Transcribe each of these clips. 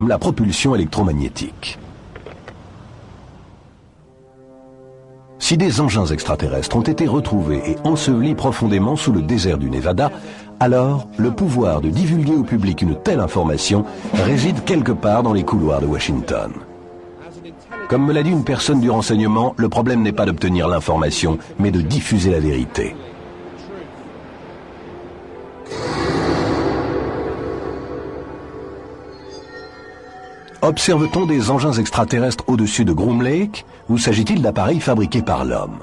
la propulsion électromagnétique. Si des engins extraterrestres ont été retrouvés et ensevelis profondément sous le désert du Nevada, alors le pouvoir de divulguer au public une telle information réside quelque part dans les couloirs de Washington. Comme me l'a dit une personne du renseignement, le problème n'est pas d'obtenir l'information, mais de diffuser la vérité. Observe-t-on des engins extraterrestres au-dessus de Groom Lake ou s'agit-il d'appareils fabriqués par l'homme?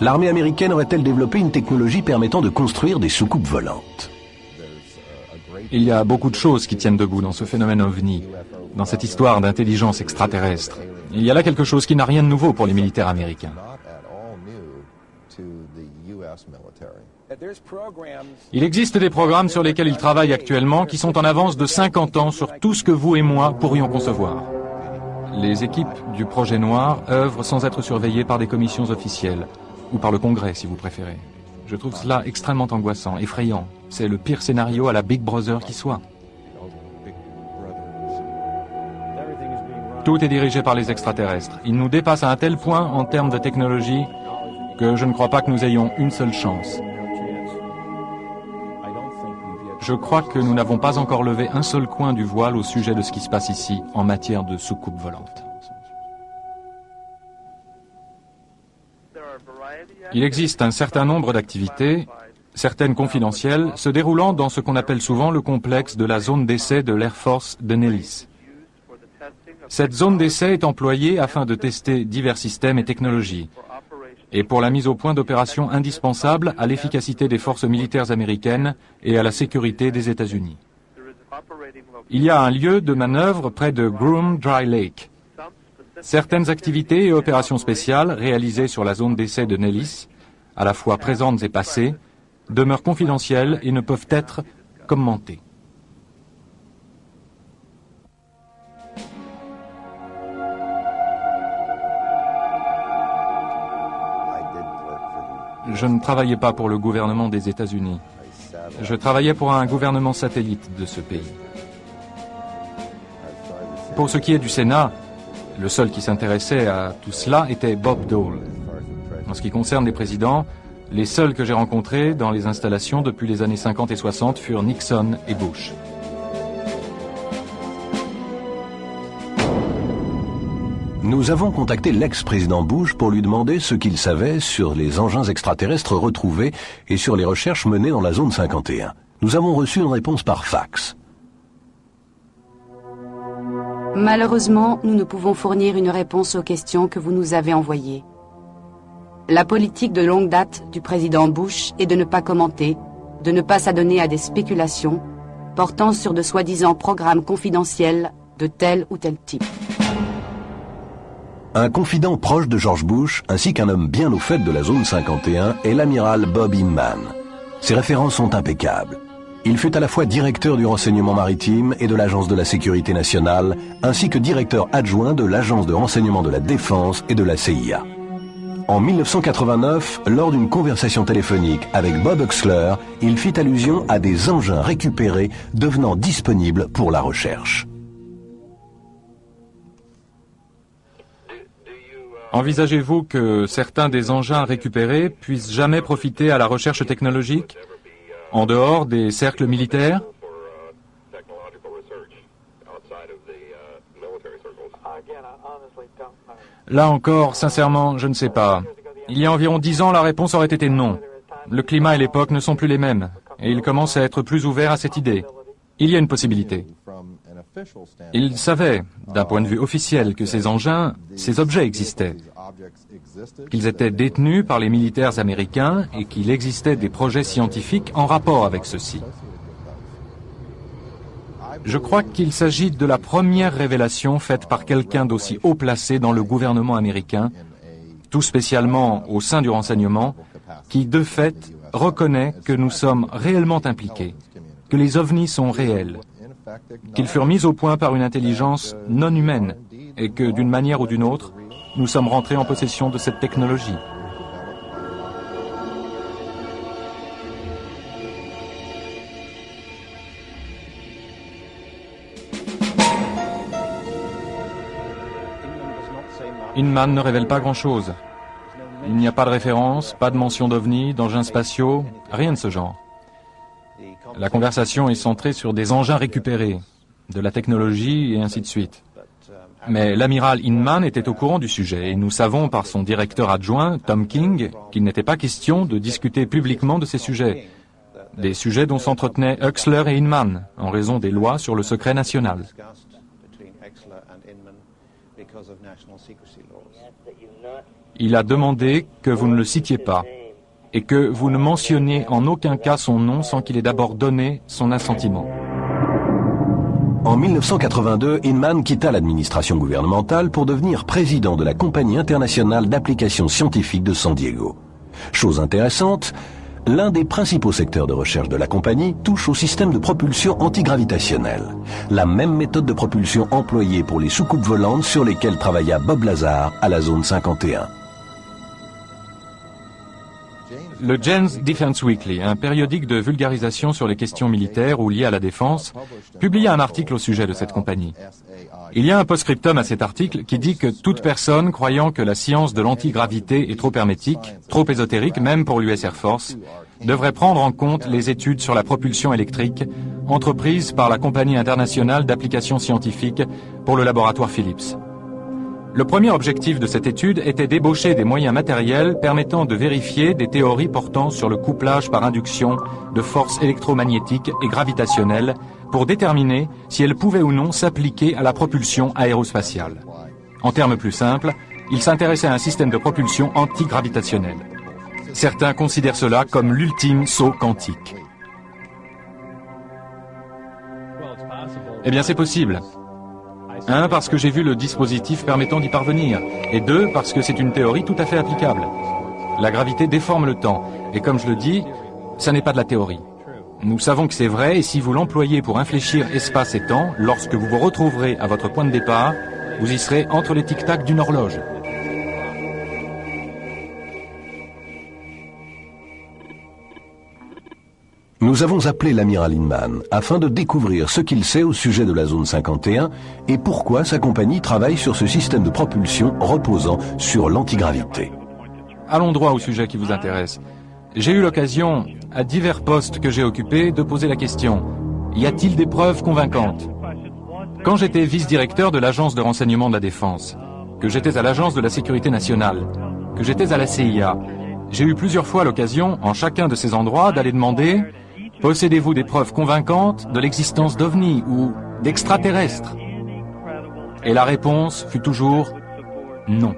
L'armée américaine aurait-elle développé une technologie permettant de construire des soucoupes volantes? Il y a beaucoup de choses qui tiennent debout dans ce phénomène OVNI, dans cette histoire d'intelligence extraterrestre. Il y a là quelque chose qui n'a rien de nouveau pour les militaires américains. Il existe des programmes sur lesquels ils travaillent actuellement qui sont en avance de 50 ans sur tout ce que vous et moi pourrions concevoir. Les équipes du projet Noir œuvrent sans être surveillées par des commissions officielles, ou par le Congrès si vous préférez. Je trouve cela extrêmement angoissant, effrayant. C'est le pire scénario à la Big Brother qui soit. Tout est dirigé par les extraterrestres. Ils nous dépassent à un tel point en termes de technologie que je ne crois pas que nous ayons une seule chance. Je crois que nous n'avons pas encore levé un seul coin du voile au sujet de ce qui se passe ici en matière de soucoupe volante. Il existe un certain nombre d'activités, certaines confidentielles, se déroulant dans ce qu'on appelle souvent le complexe de la zone d'essai de l'Air Force de Nellis. Cette zone d'essai est employée afin de tester divers systèmes et technologies, et pour la mise au point d'opérations indispensables à l'efficacité des forces militaires américaines et à la sécurité des États-Unis. Il y a un lieu de manœuvre près de Groom Dry Lake. Certaines activités et opérations spéciales réalisées sur la zone d'essai de Nellis, à la fois présentes et passées, demeurent confidentielles et ne peuvent être commentées. Je ne travaillais pas pour le gouvernement des États-Unis. Je travaillais pour un gouvernement satellite de ce pays. Pour ce qui est du Sénat, le seul qui s'intéressait à tout cela était Bob Dole. En ce qui concerne les présidents, les seuls que j'ai rencontrés dans les installations depuis les années 50 et 60 furent Nixon et Bush. Nous avons contacté l'ex-président Bush pour lui demander ce qu'il savait sur les engins extraterrestres retrouvés et sur les recherches menées dans la zone 51. Nous avons reçu une réponse par fax. Malheureusement, nous ne pouvons fournir une réponse aux questions que vous nous avez envoyées. La politique de longue date du président Bush est de ne pas commenter, de ne pas s'adonner à des spéculations portant sur de soi-disant programmes confidentiels de tel ou tel type. Un confident proche de George Bush, ainsi qu'un homme bien au fait de la zone 51, est l'amiral Bob Inman. Ses références sont impeccables. Il fut à la fois directeur du renseignement maritime et de l'Agence de la sécurité nationale, ainsi que directeur adjoint de l'Agence de renseignement de la défense et de la CIA. En 1989, lors d'une conversation téléphonique avec Bob Huxler, il fit allusion à des engins récupérés devenant disponibles pour la recherche. Envisagez-vous que certains des engins récupérés puissent jamais profiter à la recherche technologique, en dehors des cercles militaires? Là encore, sincèrement, je ne sais pas. Il y a environ 10 ans, la réponse aurait été non. Le climat et l'époque ne sont plus les mêmes, et il commence à être plus ouvert à cette idée. Il y a une possibilité. Ils savaient, d'un point de vue officiel, que ces engins, ces objets existaient, qu'ils étaient détenus par les militaires américains et qu'il existait des projets scientifiques en rapport avec ceux-ci. Je crois qu'il s'agit de la première révélation faite par quelqu'un d'aussi haut placé dans le gouvernement américain, tout spécialement au sein du renseignement, qui, de fait, reconnaît que nous sommes réellement impliqués, que les ovnis sont réels, qu'ils furent mis au point par une intelligence non humaine et que, d'une manière ou d'une autre, nous sommes rentrés en possession de cette technologie. Inman ne révèle pas grand-chose. Il n'y a pas de référence, pas de mention d'OVNI, d'engins spatiaux, rien de ce genre. La conversation est centrée sur des engins récupérés, de la technologie et ainsi de suite. Mais l'amiral Inman était au courant du sujet et nous savons par son directeur adjoint, Tom King, qu'il n'était pas question de discuter publiquement de ces sujets. Des sujets dont s'entretenaient Huxler et Inman en raison des lois sur le secret national. Il a demandé que vous ne le citiez pas et que vous ne mentionniez en aucun cas son nom sans qu'il ait d'abord donné son assentiment. En 1982, Inman quitta l'administration gouvernementale pour devenir président de la Compagnie internationale d'applications scientifiques de San Diego. Chose intéressante, l'un des principaux secteurs de recherche de la compagnie touche au système de propulsion antigravitationnelle, la même méthode de propulsion employée pour les soucoupes volantes sur lesquelles travailla Bob Lazar à la zone 51. Le Jane's Defense Weekly, un périodique de vulgarisation sur les questions militaires ou liées à la défense, publia un article au sujet de cette compagnie. Il y a un post-scriptum à cet article qui dit que toute personne croyant que la science de l'antigravité est trop hermétique, trop ésotérique même pour l'US Air Force, devrait prendre en compte les études sur la propulsion électrique entreprises par la Compagnie internationale d'applications scientifiques pour le laboratoire Phillips. Le premier objectif de cette étude était d'ébaucher des moyens matériels permettant de vérifier des théories portant sur le couplage par induction de forces électromagnétiques et gravitationnelles pour déterminer si elles pouvaient ou non s'appliquer à la propulsion aérospatiale. En termes plus simples, il s'intéressait à un système de propulsion antigravitationnel. Certains considèrent cela comme l'ultime saut quantique. Eh bien, c'est possible. 1, parce que j'ai vu le dispositif permettant d'y parvenir, et 2, parce que c'est une théorie tout à fait applicable. La gravité déforme le temps, et comme je le dis, ça n'est pas de la théorie. Nous savons que c'est vrai, et si vous l'employez pour infléchir espace et temps, lorsque vous vous retrouverez à votre point de départ, vous y serez entre les tic-tac d'une horloge. Nous avons appelé l'amiral Inman afin de découvrir ce qu'il sait au sujet de la zone 51 et pourquoi sa compagnie travaille sur ce système de propulsion reposant sur l'antigravité. Allons droit au sujet qui vous intéresse. J'ai eu l'occasion, à divers postes que j'ai occupés, de poser la question « Y a-t-il des preuves convaincantes ?» Quand j'étais vice-directeur de l'Agence de renseignement de la Défense, que j'étais à l'Agence de la Sécurité nationale, que j'étais à la CIA, j'ai eu plusieurs fois l'occasion, en chacun de ces endroits, d'aller demander « Possédez-vous des preuves convaincantes de l'existence d'OVNI ou d'extraterrestres ?» Et la réponse fut toujours « non ».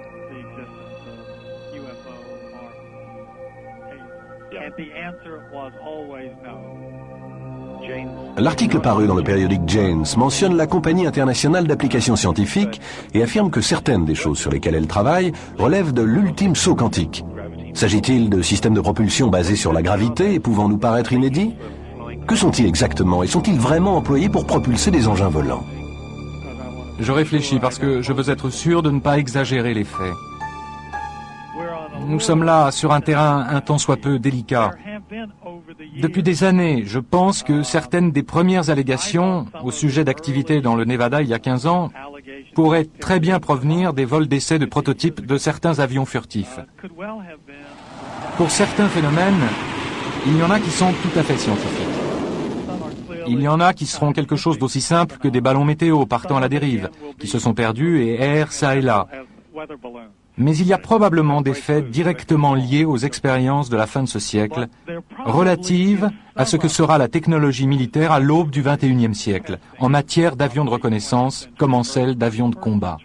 L'article paru dans le périodique Jane's mentionne la Compagnie internationale d'applications scientifiques et affirme que certaines des choses sur lesquelles elle travaille relèvent de l'ultime saut quantique. S'agit-il de systèmes de propulsion basés sur la gravité et pouvant nous paraître inédits? Que sont-ils exactement et sont-ils vraiment employés pour propulser des engins volants? Je réfléchis parce que je veux être sûr de ne pas exagérer les faits. Nous sommes là sur un terrain un tant soit peu délicat. Depuis des années, je pense que certaines des premières allégations au sujet d'activités dans le Nevada il y a 15 ans pourraient très bien provenir des vols d'essai de prototypes de certains avions furtifs. Pour certains phénomènes, il y en a qui sont tout à fait scientifiques. Il y en a qui seront quelque chose d'aussi simple que des ballons météo partant à la dérive, qui se sont perdus et errent ça et là. Mais il y a probablement des faits directement liés aux expériences de la fin de ce siècle, relatives à ce que sera la technologie militaire à l'aube du XXIe siècle, en matière d'avions de reconnaissance comme en celle d'avions de combat.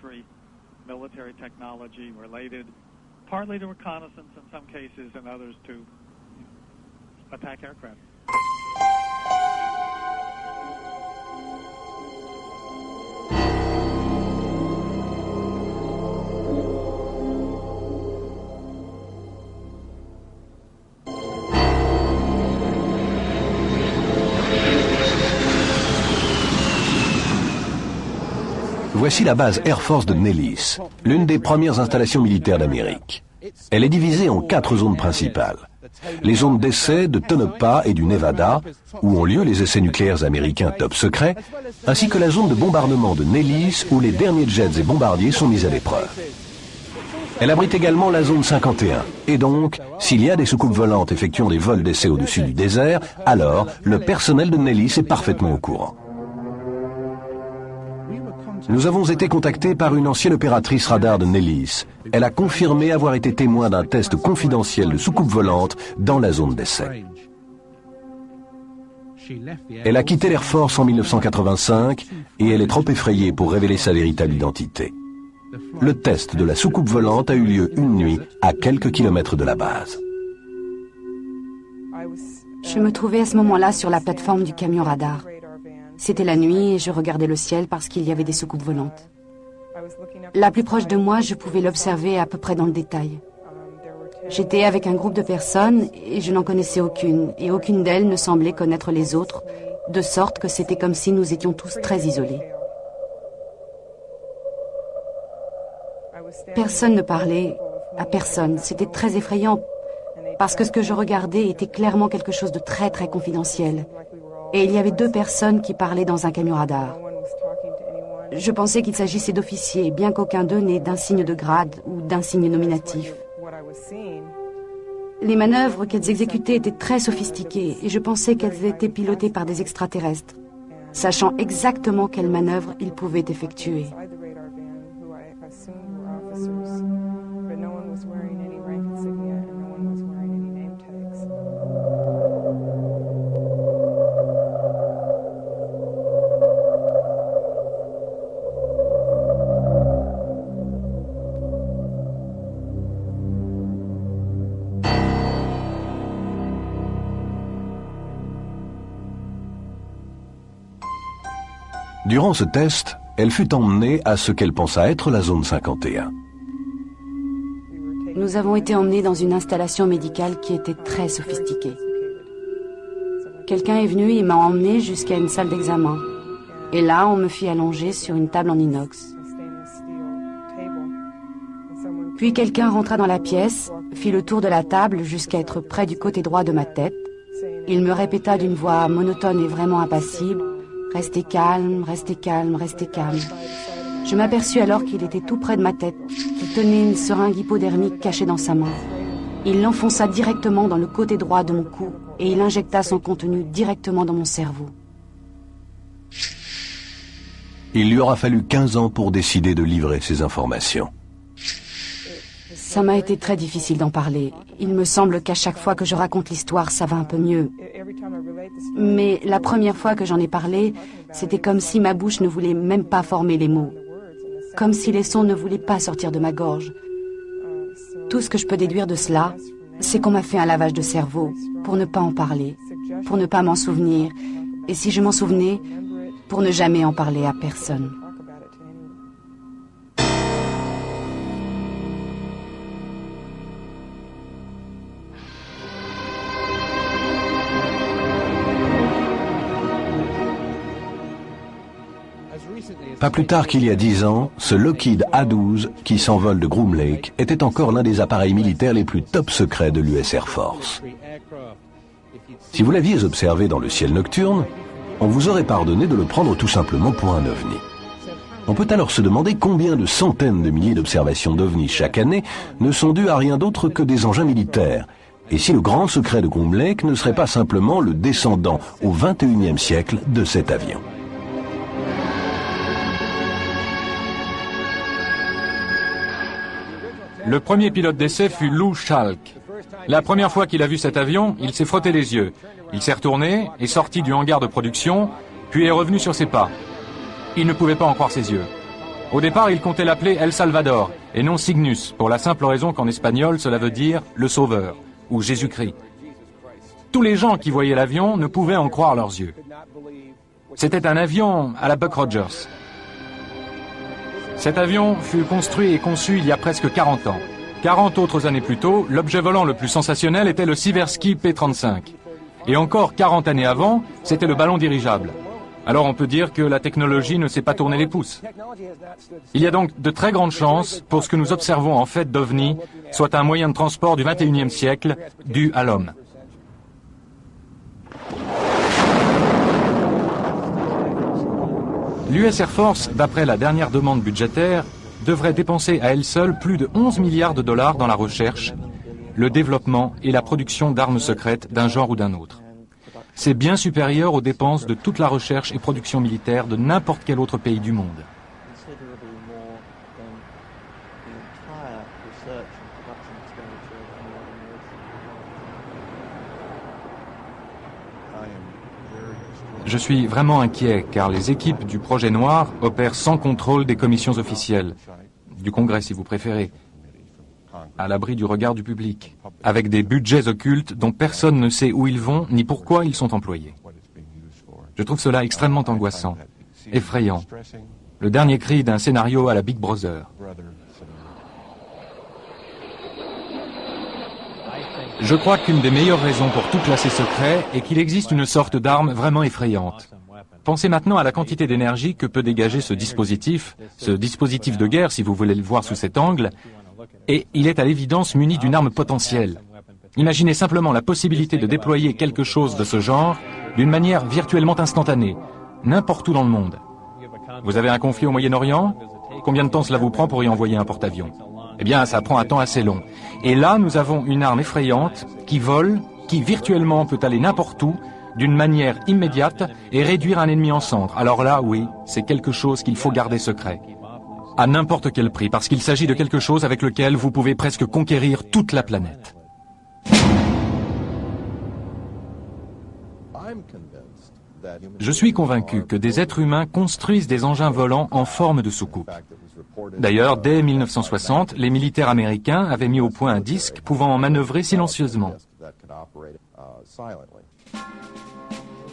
Voici la base Air Force de Nellis, l'une des premières installations militaires d'Amérique. Elle est divisée en 4 zones principales. Les zones d'essai de Tonopah et du Nevada, où ont lieu les essais nucléaires américains top secret, ainsi que la zone de bombardement de Nellis, où les derniers jets et bombardiers sont mis à l'épreuve. Elle abrite également la zone 51. Et donc, s'il y a des soucoupes volantes effectuant des vols d'essai au-dessus du désert, alors le personnel de Nellis est parfaitement au courant. Nous avons été contactés par une ancienne opératrice radar de Nellis. Elle a confirmé avoir été témoin d'un test confidentiel de soucoupe volante dans la zone d'essai. Elle a quitté l'Air Force en 1985 et elle est trop effrayée pour révéler sa véritable identité. Le test de la soucoupe volante a eu lieu une nuit à quelques kilomètres de la base. Je me trouvais à ce moment-là sur la plateforme du camion radar. C'était la nuit et je regardais le ciel parce qu'il y avait des soucoupes volantes. La plus proche de moi, je pouvais l'observer à peu près dans le détail. J'étais avec un groupe de personnes et je n'en connaissais aucune, et aucune d'elles ne semblait connaître les autres, de sorte que c'était comme si nous étions tous très isolés. Personne ne parlait à personne, c'était très effrayant, parce que ce que je regardais était clairement quelque chose de très très confidentiel. Et il y avait 2 personnes qui parlaient dans un camion radar. Je pensais qu'il s'agissait d'officiers, bien qu'aucun d'eux n'ait d'insigne de grade ou d'insigne nominatif. Les manœuvres qu'elles exécutaient étaient très sophistiquées et je pensais qu'elles étaient pilotées par des extraterrestres, sachant exactement quelles manœuvres ils pouvaient effectuer. Durant ce test, elle fut emmenée à ce qu'elle pensa être la zone 51. Nous avons été emmenés dans une installation médicale qui était très sophistiquée. Quelqu'un est venu et m'a emmené jusqu'à une salle d'examen. Et là, on me fit allonger sur une table en inox. Puis quelqu'un rentra dans la pièce, fit le tour de la table jusqu'à être près du côté droit de ma tête. Il me répéta d'une voix monotone et vraiment impassible: « Restez calme, restez calme, restez calme. » Je m'aperçus alors qu'il était tout près de ma tête, qu'il tenait une seringue hypodermique cachée dans sa main. Il l'enfonça directement dans le côté droit de mon cou et il injecta son contenu directement dans mon cerveau. Il lui aura fallu 15 ans pour décider de livrer ces informations. Ça m'a été très difficile d'en parler. Il me semble qu'à chaque fois que je raconte l'histoire, ça va un peu mieux. Mais la première fois que j'en ai parlé, c'était comme si ma bouche ne voulait même pas former les mots. Comme si les sons ne voulaient pas sortir de ma gorge. Tout ce que je peux déduire de cela, c'est qu'on m'a fait un lavage de cerveau pour ne pas en parler, pour ne pas m'en souvenir. Et si je m'en souvenais, pour ne jamais en parler à personne. Pas plus tard qu'il y a 10 ans, ce Lockheed A-12 qui s'envole de Groom Lake était encore l'un des appareils militaires les plus top secrets de l'US Air Force. Si vous l'aviez observé dans le ciel nocturne, on vous aurait pardonné de le prendre tout simplement pour un ovni. On peut alors se demander combien de centaines de milliers d'observations d'ovnis chaque année ne sont dues à rien d'autre que des engins militaires. Et si le grand secret de Groom Lake ne serait pas simplement le descendant au XXIe siècle de cet avion. Le premier pilote d'essai fut Lou Schalk. La première fois qu'il a vu cet avion, il s'est frotté les yeux. Il s'est retourné, est sorti du hangar de production, puis est revenu sur ses pas. Il ne pouvait pas en croire ses yeux. Au départ, il comptait l'appeler El Salvador, et non Cygnus, pour la simple raison qu'en espagnol, cela veut dire « le Sauveur » ou « Jésus-Christ ». Tous les gens qui voyaient l'avion ne pouvaient en croire leurs yeux. C'était un avion à la Buck Rogers. Cet avion fut construit et conçu il y a presque 40 ans. 40 autres années plus tôt, l'objet volant le plus sensationnel était le Sikorsky P-35. Et encore 40 années avant, c'était le ballon dirigeable. Alors on peut dire que la technologie ne s'est pas tourné les pouces. Il y a donc de très grandes chances pour ce que nous observons en fait d'OVNI soit un moyen de transport du XXIe siècle dû à l'homme. L'US Air Force, d'après la dernière demande budgétaire, devrait dépenser à elle seule plus de 11 milliards de dollars dans la recherche, le développement et la production d'armes secrètes d'un genre ou d'un autre. C'est bien supérieur aux dépenses de toute la recherche et production militaire de n'importe quel autre pays du monde. Je suis vraiment inquiet car les équipes du projet noir opèrent sans contrôle des commissions officielles, du Congrès si vous préférez, à l'abri du regard du public, avec des budgets occultes dont personne ne sait où ils vont ni pourquoi ils sont employés. Je trouve cela extrêmement angoissant, effrayant, le dernier cri d'un scénario à la Big Brother. Je crois qu'une des meilleures raisons pour tout classer secret est qu'il existe une sorte d'arme vraiment effrayante. Pensez maintenant à la quantité d'énergie que peut dégager ce dispositif de guerre si vous voulez le voir sous cet angle, et il est à l'évidence muni d'une arme potentielle. Imaginez simplement la possibilité de déployer quelque chose de ce genre d'une manière virtuellement instantanée, n'importe où dans le monde. Vous avez un conflit au Moyen-Orient? Combien de temps cela vous prend pour y envoyer un porte-avions? Eh bien, ça prend un temps assez long. Et là, nous avons une arme effrayante qui vole, qui virtuellement peut aller n'importe où, d'une manière immédiate, et réduire un ennemi en cendres. Alors là, oui, c'est quelque chose qu'il faut garder secret. À n'importe quel prix, parce qu'il s'agit de quelque chose avec lequel vous pouvez presque conquérir toute la planète. Je suis convaincu que des êtres humains construisent des engins volants en forme de soucoupe. D'ailleurs, dès 1960, les militaires américains avaient mis au point un disque pouvant en manœuvrer silencieusement.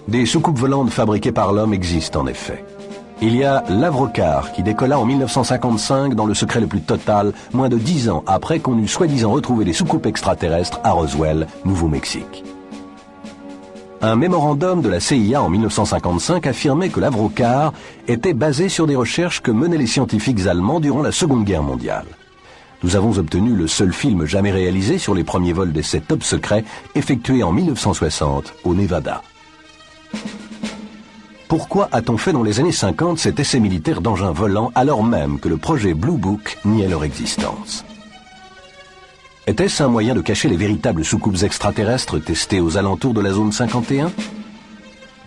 Des soucoupes volantes fabriquées par l'homme existent en effet. Il y a l'Avrocar qui décolla en 1955 dans le secret le plus total, moins de 10 ans après qu'on eut soi-disant retrouvé des soucoupes extraterrestres à Roswell, Nouveau-Mexique. Un mémorandum de la CIA en 1955 affirmait que l'Avrocar était basé sur des recherches que menaient les scientifiques allemands durant la Seconde Guerre mondiale. Nous avons obtenu le seul film jamais réalisé sur les premiers vols d'essai top secrets effectués en 1960 au Nevada. Pourquoi a-t-on fait dans les années 50 cet essai militaire d'engins volants alors même que le projet Blue Book niait leur existence? Était-ce un moyen de cacher les véritables soucoupes extraterrestres testées aux alentours de la zone 51?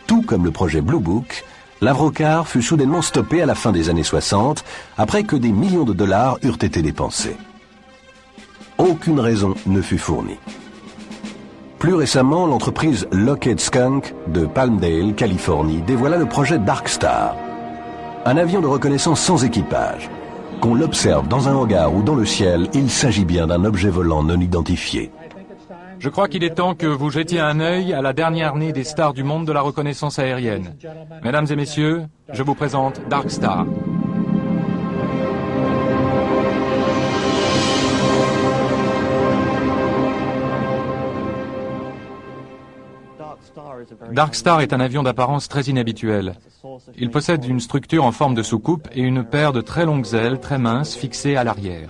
Tout comme le projet Blue Book, l'Avrocar fut soudainement stoppé à la fin des années 60 après que des millions de dollars eurent été dépensés. Aucune raison ne fut fournie. Plus récemment, l'entreprise Lockheed Skunk de Palmdale, Californie, dévoila le projet Dark Star, un avion de reconnaissance sans équipage. Qu'on l'observe dans un hangar ou dans le ciel, il s'agit bien d'un objet volant non identifié. Je crois qu'il est temps que vous jetiez un œil à la dernière née des stars du monde de la reconnaissance aérienne. Mesdames et messieurs, je vous présente Dark Star. Dark Star est un avion d'apparence très inhabituelle. Il possède une structure en forme de soucoupe et une paire de très longues ailes très minces fixées à l'arrière.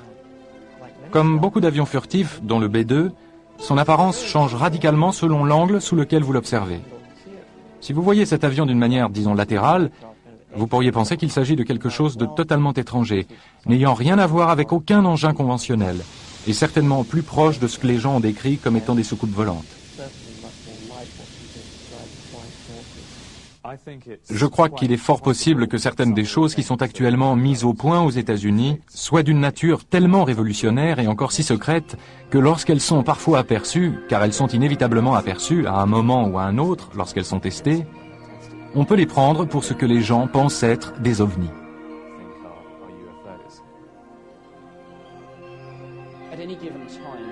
Comme beaucoup d'avions furtifs, dont le B-2, son apparence change radicalement selon l'angle sous lequel vous l'observez. Si vous voyez cet avion d'une manière, disons, latérale, vous pourriez penser qu'il s'agit de quelque chose de totalement étranger, n'ayant rien à voir avec aucun engin conventionnel, et certainement plus proche de ce que les gens ont décrit comme étant des soucoupes volantes. Je crois qu'il est fort possible que certaines des choses qui sont actuellement mises au point aux États-Unis soient d'une nature tellement révolutionnaire et encore si secrète que lorsqu'elles sont parfois aperçues, car elles sont inévitablement aperçues à un moment ou à un autre lorsqu'elles sont testées, on peut les prendre pour ce que les gens pensent être des ovnis.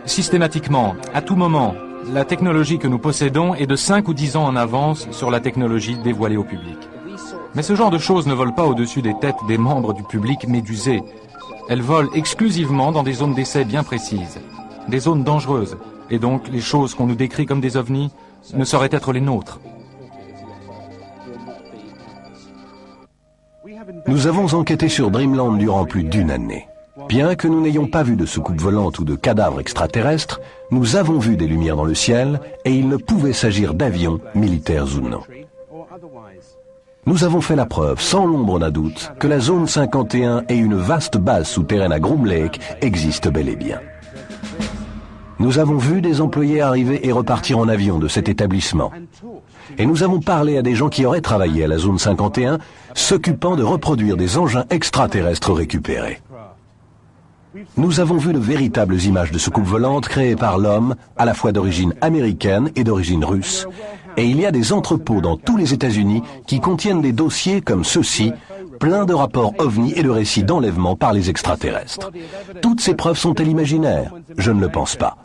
Systématiquement, à tout moment, la technologie que nous possédons est de 5 ou 10 ans en avance sur la technologie dévoilée au public. Mais ce genre de choses ne volent pas au-dessus des têtes des membres du public médusés. Elles volent exclusivement dans des zones d'essai bien précises, des zones dangereuses, et donc les choses qu'on nous décrit comme des ovnis ne sauraient être les nôtres. Nous avons enquêté sur Dreamland durant plus d'1 année. Bien que nous n'ayons pas vu de soucoupe volante ou de cadavres extraterrestres, nous avons vu des lumières dans le ciel et il ne pouvait s'agir d'avions, militaires ou non. Nous avons fait la preuve, sans l'ombre d'un doute, que la zone 51 et une vaste base souterraine à Groom Lake existent bel et bien. Nous avons vu des employés arriver et repartir en avion de cet établissement. Et nous avons parlé à des gens qui auraient travaillé à la zone 51, s'occupant de reproduire des engins extraterrestres récupérés. Nous avons vu de véritables images de soucoupes volantes créées par l'homme, à la fois d'origine américaine et d'origine russe. Et il y a des entrepôts dans tous les États-Unis qui contiennent des dossiers comme ceux-ci, pleins de rapports ovnis et de récits d'enlèvement par les extraterrestres. Toutes ces preuves sont-elles imaginaires? Je ne le pense pas.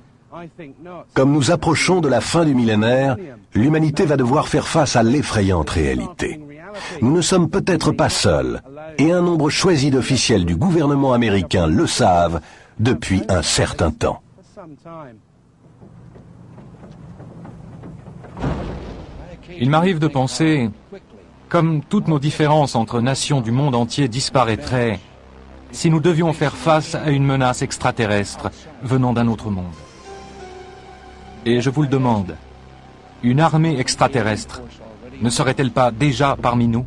Comme nous approchons de la fin du millénaire, l'humanité va devoir faire face à l'effrayante réalité. Nous ne sommes peut-être pas seuls, et un nombre choisi d'officiels du gouvernement américain le savent depuis un certain temps. Il m'arrive de penser, comme toutes nos différences entre nations du monde entier disparaîtraient, si nous devions faire face à une menace extraterrestre venant d'un autre monde. Et je vous le demande, une armée extraterrestre ne serait-elle pas déjà parmi nous ?